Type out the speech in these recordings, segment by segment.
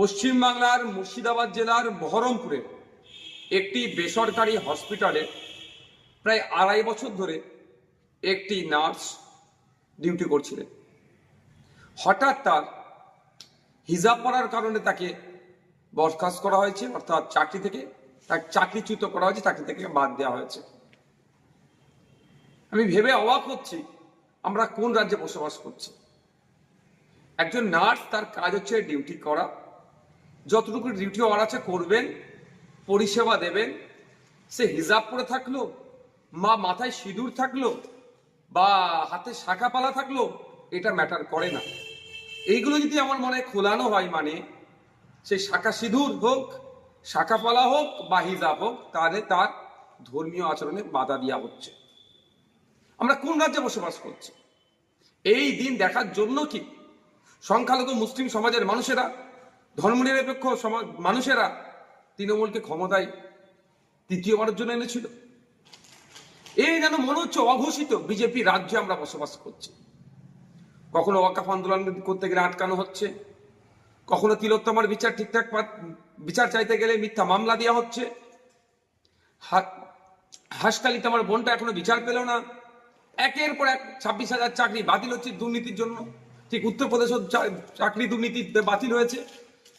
পশ্চিমবাংলার মুর্শিদাবাদ জেলার বহরমপুরে একটি বেসরকারি হসপিটালে প্রায় 2.5 বছর ধরে একটি নার্স ডিউটি করছিলেন। হঠাৎ তার হিজাব পরার কারণে তাকে বরখাস্ত করা হয়েছে, অর্থাৎ চাকরিচ্যুত করা হয়েছে, চাকরি থেকে বাদ দেওয়া হয়েছে। আমি ভেবে অবাক হচ্ছি, আমরা কোন রাজ্যে বসবাস করছি। একজন নার্স, তার কাজ হচ্ছে ডিউটি করা, যতটুকু ডিউটি ওর আছে করবেন, পরিষেবা দেবেন। সে হিজাব পরে থাকলো, বা মাথায় সিঁদুর থাকলো, বা হাতে শাখা পালা থাকলো, এটা ম্যাটার করে না। এইগুলো যদি আমার মনে খোলানো হয়, মানে সে শাখা সিঁদুর হোক, শাখা পালা হোক বা হিজাব হোক, তাহলে তার ধর্মীয় আচরণে বাধা দেওয়া হচ্ছে। আমরা কোন রাজ্যে বসবাস করছি? এই দিন দেখার জন্য কি সংখ্যালঘু মুসলিম সমাজের মানুষেরা, ধর্মনিরপেক্ষ সমাজ মানুষেরা তৃণমূলকে ক্ষমতায় তৃতীয়বারের জন্য এনেছিল? এই যেন মনে হচ্ছে অঘোষিত বিজেপি রাজ্যে আমরা বসবাস করছি। কখনো ওয়াকফ আন্দোলন করতে গেলে আটকানো হচ্ছে, কখনো তিলোত্তমার বিচার ঠিকঠাক বিচার চাইতে গেলে মিথ্যা মামলা দেওয়া হচ্ছে। হাসকালিতে আমার বোনটা এখনো বিচার পেল না। একের পর এক 26,000 চাকরি বাতিল হচ্ছে দুর্নীতির জন্য। ঠিক উত্তরপ্রদেশও চাকরি দুর্নীতি বাতিল হয়েছে।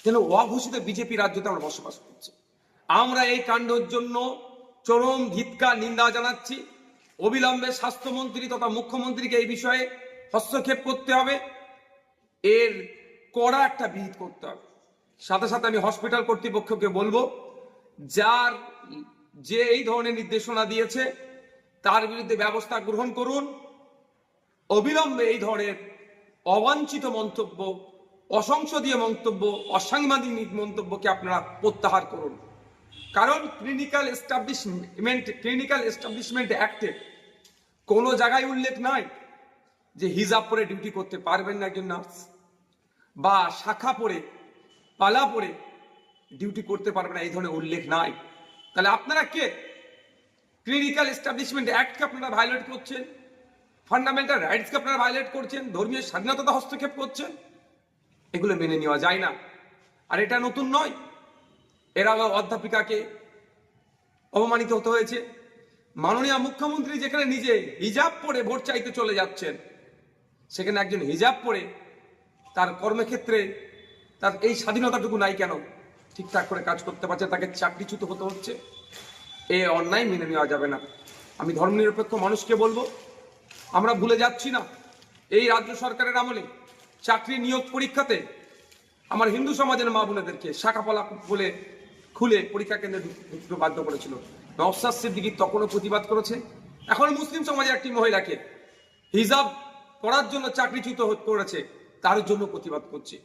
যেন অঘোষিত বিজেপি রাজ্যতে আমরা বসবাস করছি। আমরা এই কাণ্ডের জন্য চরম ধিক্কার নিন্দা জানাচ্ছি। অবিলম্বে স্বাস্থ্যমন্ত্রী তথা মুখ্যমন্ত্রীকে এই বিষয়ে হস্তক্ষেপ করতে হবে, এর কড়া একটা বিহিত করতে হবে। সাথে সাথে আমি হসপিটাল কর্তৃপক্ষকে বলবো, যে এই ধরনের নির্দেশনা দিয়েছে তার বিরুদ্ধে ব্যবস্থা গ্রহণ করুন। অবিলম্বে এই ধরনের অবাঞ্ছিত মন্তব্য, অসংসদীয় মন্তব্য, অসাংবিধানিক মন্তব্যকে আপনারা প্রত্যাহার করুন। কারণ ক্লিনিক্যাল এস্টাবলিশমেন্ট অ্যাক্টে কোনো জায়গায় উল্লেখ নাই যে হিজাব পরে ডিউটি করতে পারবেন না একজন নার্স, বা শাখা পরে পালা পরে ডিউটি করতে পারবেন না, এই ধরনের উল্লেখ নাই। তাহলে আপনারা কে? ক্লিনিক্যাল এস্টাবলিশমেন্ট অ্যাক্টকে আপনারা ভায়োলেট করছেন, ফান্ডামেন্টাল রাইটসকে আপনারা ভায়োলেট করছেন, ধর্মীয় স্বাধীনতা হস্তক্ষেপ করছেন। এগুলো মেনে নেওয়া যায় না। আর এটা নতুন নয়, এর আগে অধ্যাপিকাকে অপমানিত হতে হয়েছে। মাননীয় মুখ্যমন্ত্রী যেখানে নিজে হিজাব পরে ভোট চাইতে চলে যাচ্ছেন, সেখানে একজন হিজাব পরে তার কর্মক্ষেত্রে তার এই স্বাধীনতাটুকু নাই কেন? ঠিকঠাক করে কাজ করতে পারছে, তাকে চাকরিচ্যুত হতে হচ্ছে। এ অন্যায় মেনে নেওয়া যাবে না। আমি ধর্মনিরপেক্ষ মানুষকে বলবো, আমরা ভুলে যাচ্ছি না এই রাজ্য সরকারের আমলে চাকরি নিয়োগ পরীক্ষাতে আমার হিন্দু সমাজের মা বোনেদেরকে শাখাপালা বলে খুলে পরীক্ষা কেন্দ্রে ঢুকতে বাধ্য করেছিল। নওশাদ সিদ্দিকী তখনও প্রতিবাদ করেছে। এখন মুসলিম সমাজের একটি মহিলাকে হিজাব পরার জন্য চাকরিচ্যুত করেছে, তার জন্য প্রতিবাদ করছে।